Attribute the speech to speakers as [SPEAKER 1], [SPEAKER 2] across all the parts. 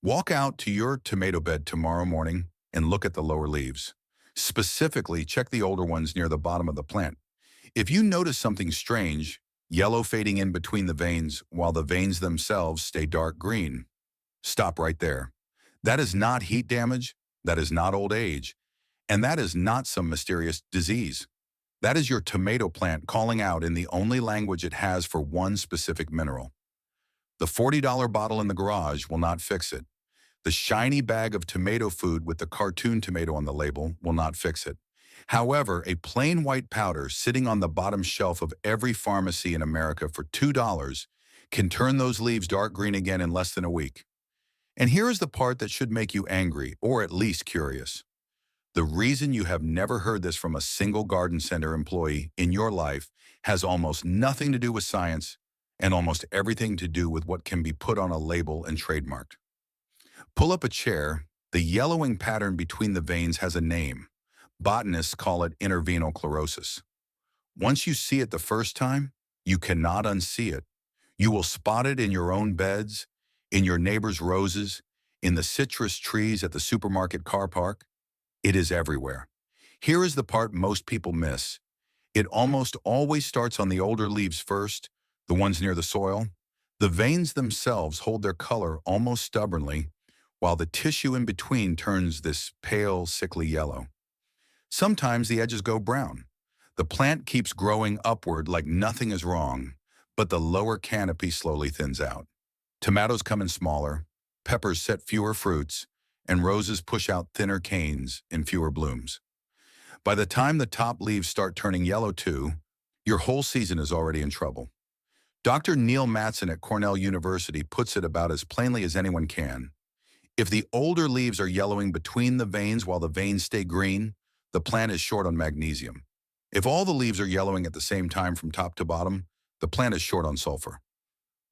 [SPEAKER 1] Walk out to your tomato bed tomorrow morning and look at the lower leaves. Specifically, check the older ones near the bottom of the plant. If you notice something strange, yellow fading in between the veins while the veins themselves stay dark green, stop right there. That is not heat damage, that is not old age, and that is not some mysterious disease. That is your tomato plant calling out in the only language it has for one specific mineral. The $40 bottle in the garage will not fix it. The shiny bag of tomato food with the cartoon tomato on the label will not fix it. However, a plain white powder sitting on the bottom shelf of every pharmacy in America for $2 can turn those leaves dark green again in less than a week. And here is the part that should make you angry, or at least curious. The reason you have never heard this from a single garden center employee in your life has almost nothing to do with science and almost everything to do with what can be put on a label and trademarked. Pull up a chair. The yellowing pattern between the veins has a name. Botanists call it intervenal chlorosis. Once you see it the first time, you cannot unsee it. You will spot it in your own beds, in your neighbor's roses, in the citrus trees at the supermarket car park. It is everywhere. Here is the part most people miss. It almost always starts on the older leaves first, the ones near the soil. The veins themselves hold their color almost stubbornly, while the tissue in between turns this pale, sickly yellow. Sometimes the edges go brown. The plant keeps growing upward like nothing is wrong, but the lower canopy slowly thins out. Tomatoes come in smaller, peppers set fewer fruits, and roses push out thinner canes and fewer blooms. By the time the top leaves start turning yellow too, your whole season is already in trouble. Dr. Neil Matson at Cornell University puts it about as plainly as anyone can. If the older leaves are yellowing between the veins while the veins stay green, the plant is short on magnesium. If all the leaves are yellowing at the same time from top to bottom, the plant is short on sulfur.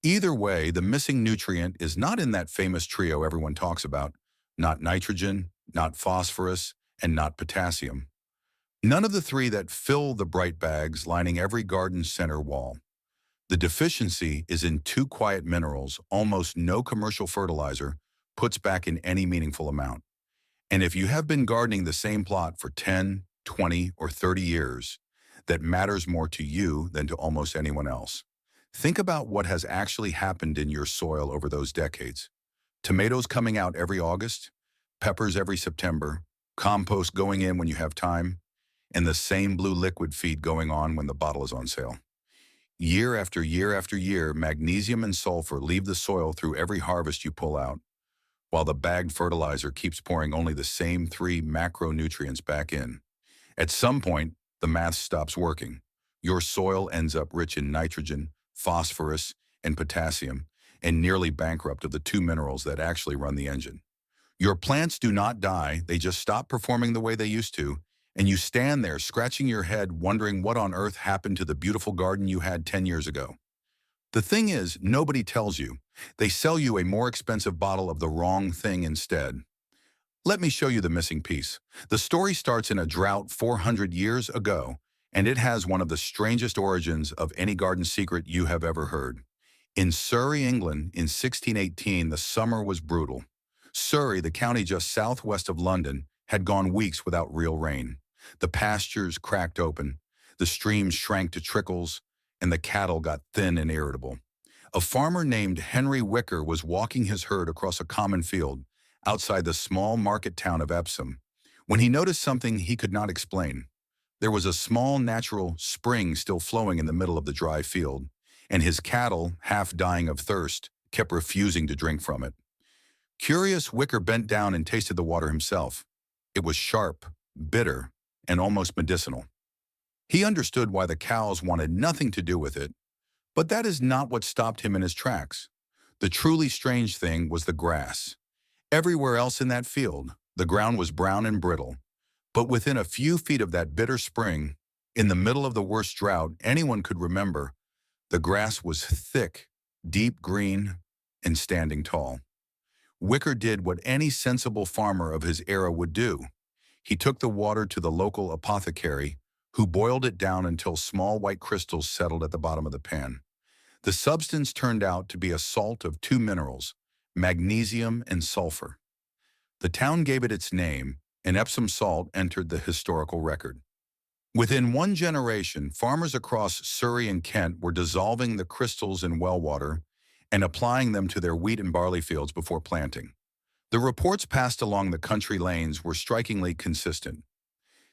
[SPEAKER 1] Either way, the missing nutrient is not in that famous trio everyone talks about, not nitrogen, not phosphorus, and not potassium. None of the three that fill the bright bags lining every garden center wall. The deficiency is in two quiet minerals almost no commercial fertilizer puts back in any meaningful amount. And if you have been gardening the same plot for 10, 20, or 30 years, that matters more to you than to almost anyone else. Think about what has actually happened in your soil over those decades. Tomatoes coming out every August, peppers every September, compost going in when you have time, and the same blue liquid feed going on when the bottle is on sale. Year after year after year, magnesium and sulfur leave the soil through every harvest you pull out, while the bagged fertilizer keeps pouring only the same three macronutrients back in. At some point, the math stops working. Your soil ends up rich in nitrogen, phosphorus, and potassium, and nearly bankrupt of the two minerals that actually run the engine. Your plants do not die, they just stop performing the way they used to, and you stand there scratching your head wondering what on earth happened to the beautiful garden you had 10 years ago. The thing is, nobody tells you. They sell you a more expensive bottle of the wrong thing instead. Let me show you the missing piece. The story starts in a drought 400 years ago, and it has one of the strangest origins of any garden secret you have ever heard. In Surrey, England, in 1618, the summer was brutal. Surrey, the county just southwest of London, had gone weeks without real rain. The pastures cracked open, the streams shrank to trickles, and the cattle got thin and irritable. A farmer named Henry Wicker was walking his herd across a common field outside the small market town of Epsom when he noticed something he could not explain. There was a small natural spring still flowing in the middle of the dry field, and his cattle, half dying of thirst, kept refusing to drink from it. Curious, Wicker bent down and tasted the water himself. It was sharp, bitter, and almost medicinal. He understood why the cows wanted nothing to do with it, but that is not what stopped him in his tracks. The truly strange thing was the grass. Everywhere else in that field, the ground was brown and brittle, but within a few feet of that bitter spring, in the middle of the worst drought anyone could remember, the grass was thick, deep green, and standing tall. Wicker did what any sensible farmer of his era would do. He took the water to the local apothecary, who boiled it down until small white crystals settled at the bottom of the pan. The substance turned out to be a salt of two minerals, magnesium and sulfur. The town gave it its name, and Epsom salt entered the historical record. Within one generation, farmers across Surrey and Kent were dissolving the crystals in well water and applying them to their wheat and barley fields before planting. The reports passed along the country lanes were strikingly consistent.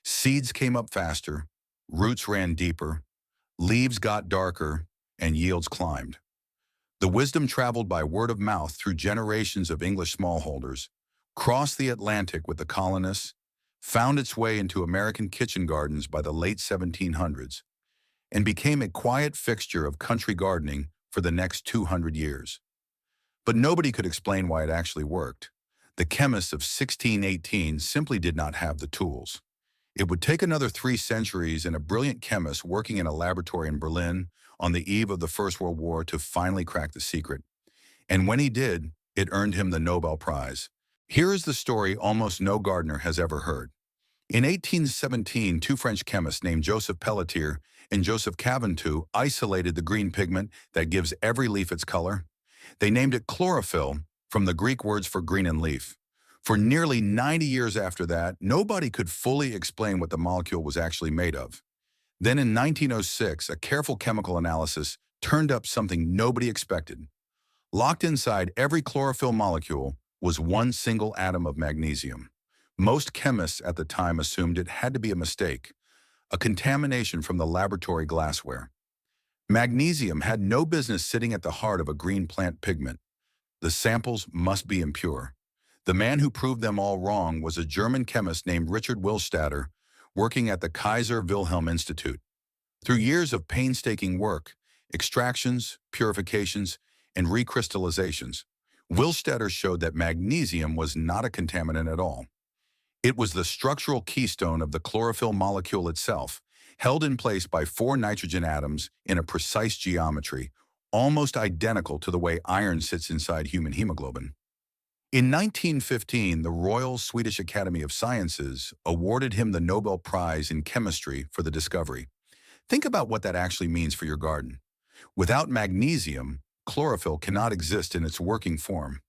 [SPEAKER 1] Seeds came up faster, roots ran deeper, leaves got darker, and yields climbed. The wisdom traveled by word of mouth through generations of English smallholders, crossed the Atlantic with the colonists, found its way into American kitchen gardens by the late 1700s, and became a quiet fixture of country gardening for the next 200 years. But nobody could explain why it actually worked. The chemists of 1618 simply did not have the tools. It would take another 3 centuries and a brilliant chemist working in a laboratory in Berlin on the eve of the First World War to finally crack the secret. And when he did, it earned him the Nobel Prize. Here is the story almost no gardener has ever heard. In 1817, 2 French chemists named Joseph Pelletier and Joseph Caventou isolated the green pigment that gives every leaf its color. They named it chlorophyll, from the Greek words for green and leaf. For nearly 90 years after that, nobody could fully explain what the molecule was actually made of. Then in 1906, a careful chemical analysis turned up something nobody expected. Locked inside every chlorophyll molecule was one single atom of magnesium. Most chemists at the time assumed it had to be a mistake, a contamination from the laboratory glassware. Magnesium had no business sitting at the heart of a green plant pigment. The samples must be impure. The man who proved them all wrong was a German chemist named Richard Willstatter, working at the Kaiser Wilhelm Institute. Through years of painstaking work, extractions, purifications, and recrystallizations, Willstatter showed that magnesium was not a contaminant at all. It was the structural keystone of the chlorophyll molecule itself, held in place by 4 nitrogen atoms in a precise geometry, almost identical to the way iron sits inside human hemoglobin. In 1915, the Royal Swedish Academy of Sciences awarded him the Nobel Prize in Chemistry for the discovery. Think about what that actually means for your garden. Without magnesium, chlorophyll cannot exist in its working form.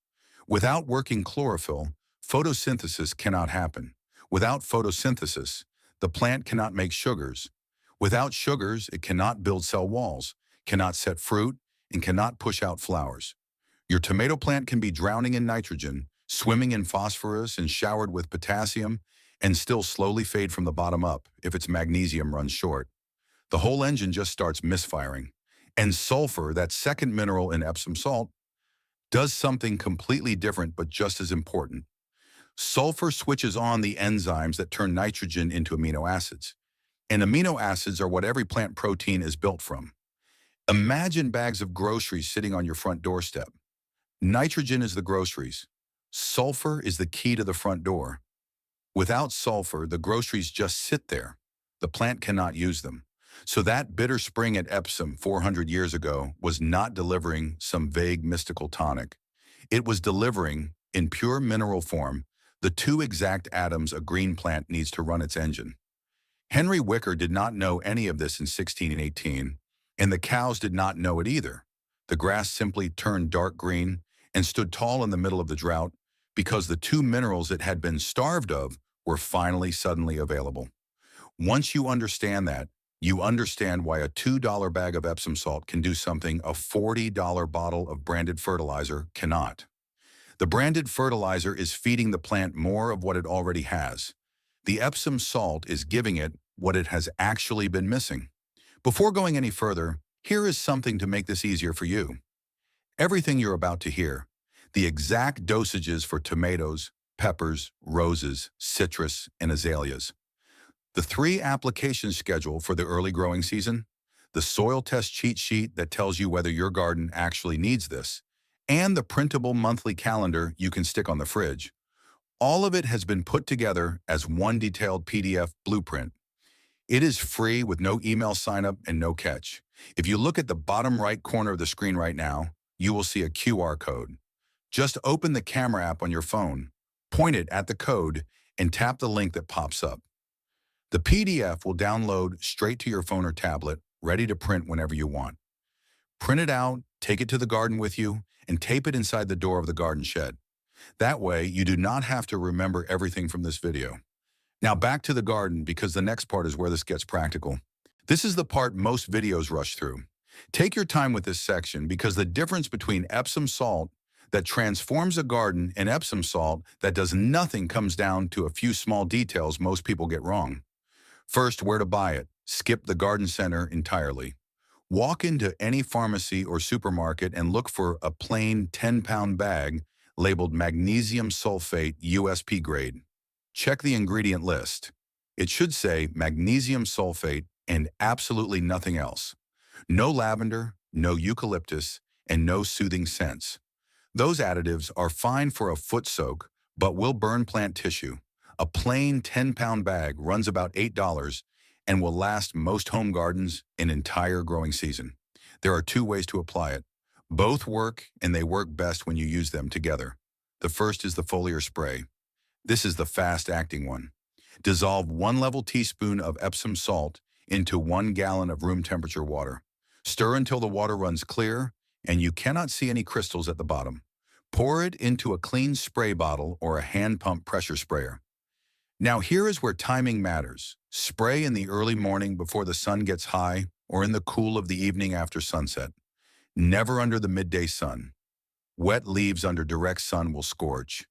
[SPEAKER 1] Without working chlorophyll, photosynthesis cannot happen. Without photosynthesis, the plant cannot make sugars. Without sugars, it cannot build cell walls, cannot set fruit, and cannot push out flowers. Your tomato plant can be drowning in nitrogen, swimming in phosphorus, and showered with potassium, and still slowly fade from the bottom up if its magnesium runs short. The whole engine just starts misfiring. And sulfur, that second mineral in Epsom salt, does something completely different but just as important. Sulfur switches on the enzymes that turn nitrogen into amino acids. And amino acids are what every plant protein is built from. Imagine bags of groceries sitting on your front doorstep. Nitrogen is the groceries. Sulfur is the key to the front door. Without sulfur, the groceries just sit there. The plant cannot use them. So that bitter spring at Epsom 400 years ago was not delivering some vague mystical tonic. It was delivering, in pure mineral form, the 2 exact atoms a green plant needs to run its engine. Henry Wicker did not know any of this in 1618, and the cows did not know it either. The grass simply turned dark green and stood tall in the middle of the drought because the 2 minerals it had been starved of were finally suddenly available. Once you understand that, you understand why a $2 bag of Epsom salt can do something a $40 bottle of branded fertilizer cannot. The branded fertilizer is feeding the plant more of what it already has. The Epsom salt is giving it what it has actually been missing. Before going any further, here is something to make this easier for you. Everything you're about to hear, the exact dosages for tomatoes, peppers, roses, citrus, and azaleas. The 3 application schedule for the early growing season, the soil test cheat sheet that tells you whether your garden actually needs this, and the printable monthly calendar you can stick on the fridge. All of it has been put together as one detailed PDF blueprint. It is free with no email sign-up and no catch. If you look at the bottom right corner of the screen right now, you will see a QR code. Just open the camera app on your phone, point it at the code, and tap the link that pops up. The PDF will download straight to your phone or tablet, ready to print whenever you want. Print it out, take it to the garden with you, and tape it inside the door of the garden shed. That way, you do not have to remember everything from this video. Now back to the garden, because the next part is where this gets practical. This is the part most videos rush through. Take your time with this section, because the difference between Epsom salt that transforms a garden and Epsom salt that does nothing comes down to a few small details most people get wrong. First, where to buy it. Skip the garden center entirely. Walk into any pharmacy or supermarket and look for a plain 10-pound bag labeled magnesium sulfate USP grade. Check the ingredient list. It should say magnesium sulfate and absolutely nothing else. No lavender, no eucalyptus, and no soothing scents. Those additives are fine for a foot soak, but will burn plant tissue. A plain 10-pound bag runs about $8 and will last most home gardens an entire growing season. There are two ways to apply it. Both work, and they work best when you use them together. The first is the foliar spray. This is the fast-acting one. Dissolve 1 level teaspoon of Epsom salt into 1 gallon of room temperature water. Stir until the water runs clear and you cannot see any crystals at the bottom. Pour it into a clean spray bottle or a hand pump pressure sprayer. Now here is where timing matters. Spray in the early morning before the sun gets high, or in the cool of the evening after sunset. Never under the midday sun. Wet leaves under direct sun will scorch.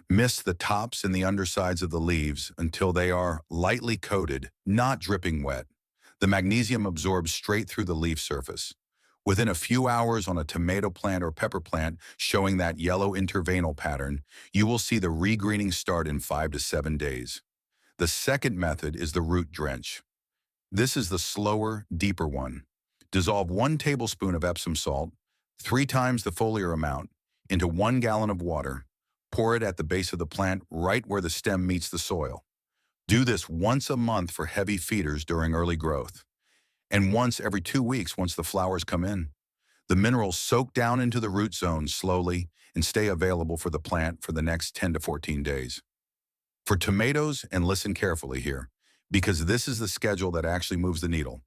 [SPEAKER 1] Mist the tops and the undersides of the leaves until they are lightly coated, not dripping wet. The magnesium absorbs straight through the leaf surface. Within a few hours on a tomato plant or pepper plant showing that yellow interveinal pattern, you will see the regreening start in 5 to 7 days. The second method is the root drench. This is the slower, deeper one. Dissolve 1 tablespoon of Epsom salt, 3 times the foliar amount, into 1 gallon of water. Pour it at the base of the plant right where the stem meets the soil. Do this once a month for heavy feeders during early growth, and once every 2 weeks once the flowers come in. The minerals soak down into the root zone slowly and stay available for the plant for the next 10 to 14 days. For tomatoes, and listen carefully here, because this is the schedule that actually moves the needle.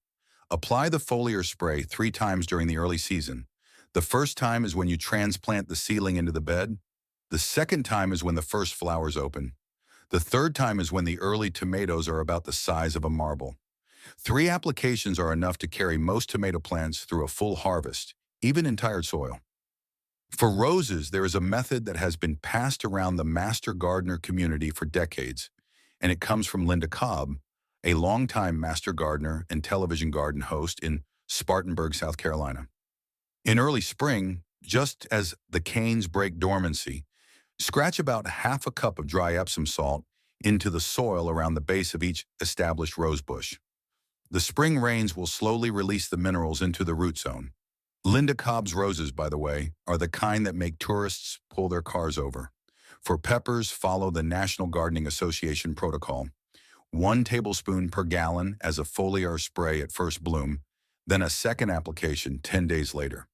[SPEAKER 1] Apply the foliar spray 3 times during the early season. The first time is when you transplant the seedling into the bed. The second time is when the first flowers open. The third time is when the early tomatoes are about the size of a marble. 3 applications are enough to carry most tomato plants through a full harvest, even in tired soil. For roses, there is a method that has been passed around the master gardener community for decades, and it comes from Linda Cobb, a longtime master gardener and television garden host in Spartanburg, South Carolina. In early spring, just as the canes break dormancy, scratch about half a cup of dry Epsom salt into the soil around the base of each established rose bush. The spring rains will slowly release the minerals into the root zone. Linda Cobb's roses, by the way, are the kind that make tourists pull their cars over. For peppers, follow the National Gardening Association protocol. 1 tablespoon per gallon as a foliar spray at first bloom, then a second application 10 days later.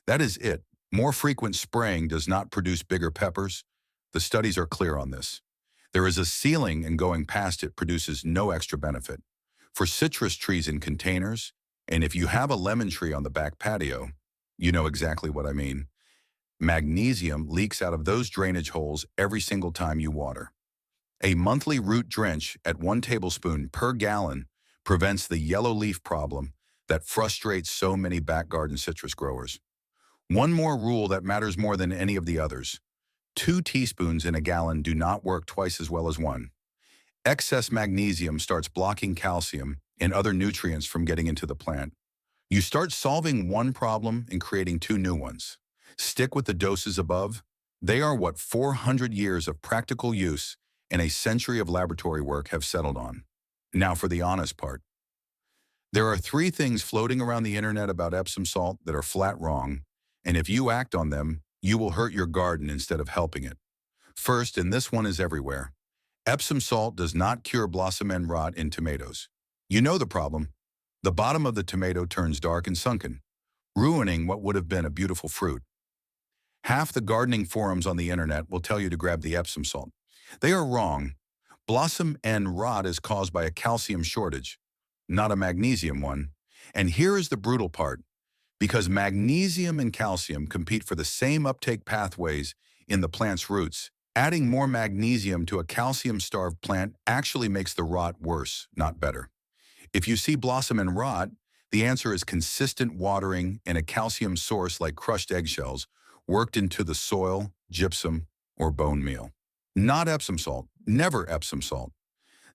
[SPEAKER 1] That is it. More frequent spraying does not produce bigger peppers. The studies are clear on this. There is a ceiling, and going past it produces no extra benefit. For citrus trees in containers, and if you have a lemon tree on the back patio, you know exactly what I mean. Magnesium leaks out of those drainage holes every single time you water. A monthly root drench at 1 tablespoon per gallon prevents the yellow leaf problem that frustrates so many back garden citrus growers. One more rule that matters more than any of the others. 2 teaspoons in a gallon do not work twice as well as 1. Excess magnesium starts blocking calcium and other nutrients from getting into the plant. You start solving one problem and creating 2 new ones. Stick with the doses above. They are what 400 years of practical use and a century of laboratory work have settled on. Now for the honest part. There are 3 things floating around the internet about Epsom salt that are flat wrong, and if you act on them, you will hurt your garden instead of helping it. First, and this one is everywhere, Epsom salt does not cure blossom end rot in tomatoes. You know the problem. The bottom of the tomato turns dark and sunken, ruining what would have been a beautiful fruit. Half the gardening forums on the internet will tell you to grab the Epsom salt. They are wrong. Blossom end rot is caused by a calcium shortage, not a magnesium one. And here is the brutal part. Because magnesium and calcium compete for the same uptake pathways in the plant's roots. Adding more magnesium to a calcium-starved plant actually makes the rot worse, not better. If you see blossom and rot, the answer is consistent watering and a calcium source like crushed eggshells worked into the soil, gypsum, or bone meal. Not Epsom salt. Never Epsom salt.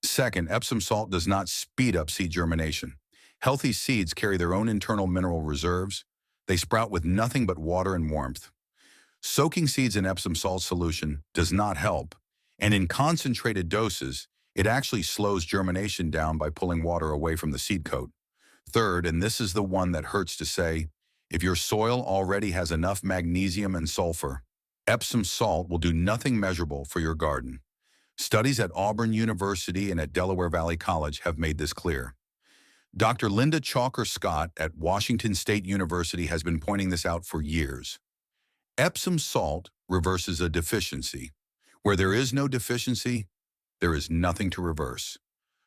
[SPEAKER 1] Second, Epsom salt does not speed up seed germination. Healthy seeds carry their own internal mineral reserves. They sprout with nothing but water and warmth. Soaking seeds in Epsom salt solution does not help, and in concentrated doses, it actually slows germination down by pulling water away from the seed coat. Third, and this is the one that hurts to say, if your soil already has enough magnesium and sulfur, Epsom salt will do nothing measurable for your garden. Studies at Auburn University and at Delaware Valley College have made this clear. Dr. Linda Chalker Scott at Washington State University has been pointing this out for years. Epsom salt reverses a deficiency. Where there is no deficiency, there is nothing to reverse.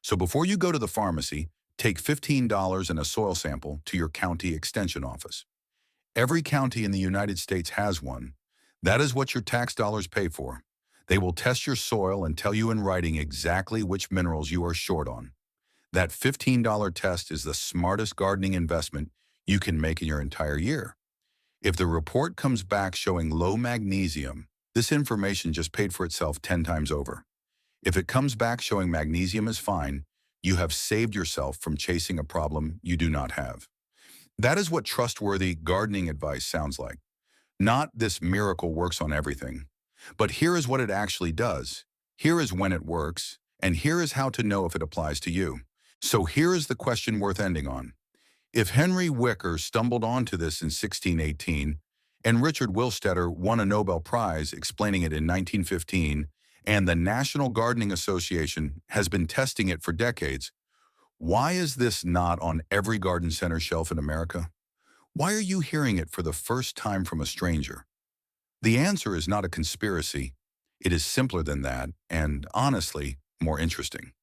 [SPEAKER 1] So before you go to the pharmacy, take $15 and a soil sample to your county extension office. Every county in the United States has one. That is what your tax dollars pay for. They will test your soil and tell you in writing exactly which minerals you are short on. That $15 test is the smartest gardening investment you can make in your entire year. If the report comes back showing low magnesium, this information just paid for itself 10 times over. If it comes back showing magnesium is fine, you have saved yourself from chasing a problem you do not have. That is what trustworthy gardening advice sounds like. Not this miracle works on everything. But here is what it actually does. Here is when it works, and here is how to know if it applies to you. So here is the question worth ending on. If Henry Wicker stumbled onto this in 1618, and Richard Willstetter won a Nobel Prize explaining it in 1915, and the National Gardening Association has been testing it for decades, why is this not on every garden center shelf in America? Why are you hearing it for the first time from a stranger? The answer is not a conspiracy. It is simpler than that, and honestly, more interesting.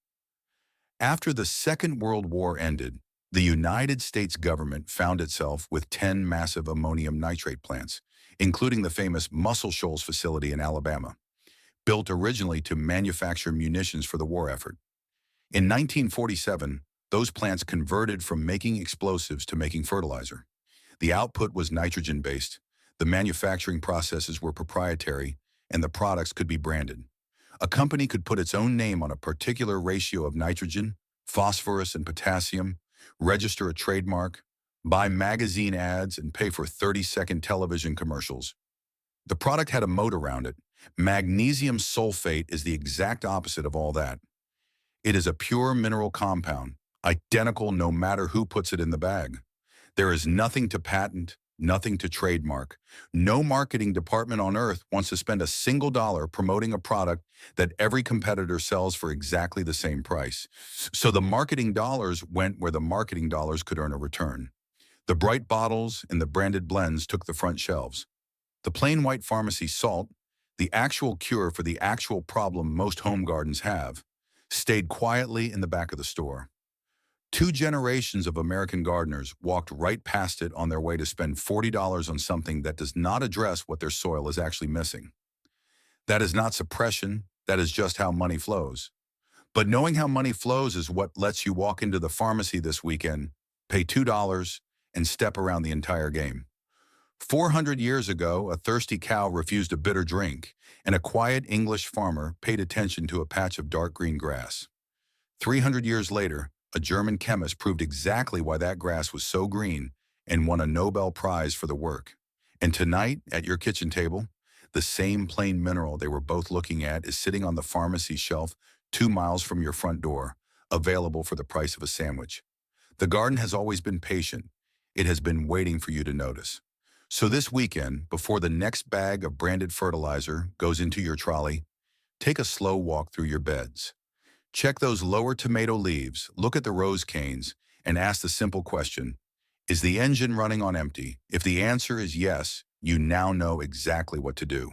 [SPEAKER 1] After the Second World War ended, the United States government found itself with 10 massive ammonium nitrate plants, including the famous Muscle Shoals facility in Alabama, built originally to manufacture munitions for the war effort. In 1947, those plants converted from making explosives to making fertilizer. The output was nitrogen-based, the manufacturing processes were proprietary, and the products could be branded. A company could put its own name on a particular ratio of nitrogen, phosphorus, and potassium, register a trademark, buy magazine ads, and pay for 30-second television commercials. The product had a moat around it. Magnesium sulfate is the exact opposite of all that. It is a pure mineral compound, identical no matter who puts it in the bag. There is nothing to patent, nothing to trademark. No marketing department on earth wants to spend a single dollar promoting a product that every competitor sells for exactly the same price. So the marketing dollars went where the marketing dollars could earn a return. The bright bottles and the branded blends took the front shelves. The plain white pharmacy salt, the actual cure for the actual problem most home gardens have, stayed quietly in the back of the store. 2 generations of American gardeners walked right past it on their way to spend $40 on something that does not address what their soil is actually missing. That is not suppression, that is just how money flows. But knowing how money flows is what lets you walk into the pharmacy this weekend, pay $2, and step around the entire game. 400 years ago, a thirsty cow refused a bitter drink, and a quiet English farmer paid attention to a patch of dark green grass. 300 years later, a German chemist proved exactly why that grass was so green and won a Nobel Prize for the work. And tonight, at your kitchen table, the same plain mineral they were both looking at is sitting on the pharmacy shelf 2 miles from your front door, available for the price of a sandwich. The garden has always been patient. It has been waiting for you to notice. So this weekend, before the next bag of branded fertilizer goes into your trolley, take a slow walk through your beds. Check those lower tomato leaves, look at the rose canes, and ask the simple question, is the engine running on empty? If the answer is yes, you now know exactly what to do.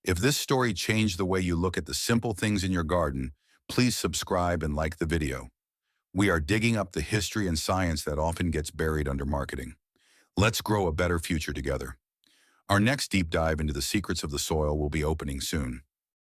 [SPEAKER 1] If this story changed the way you look at the simple things in your garden, please subscribe and like the video. We are digging up the history and science that often gets buried under marketing. Let's grow a better future together. Our next deep dive into the secrets of the soil will be opening soon.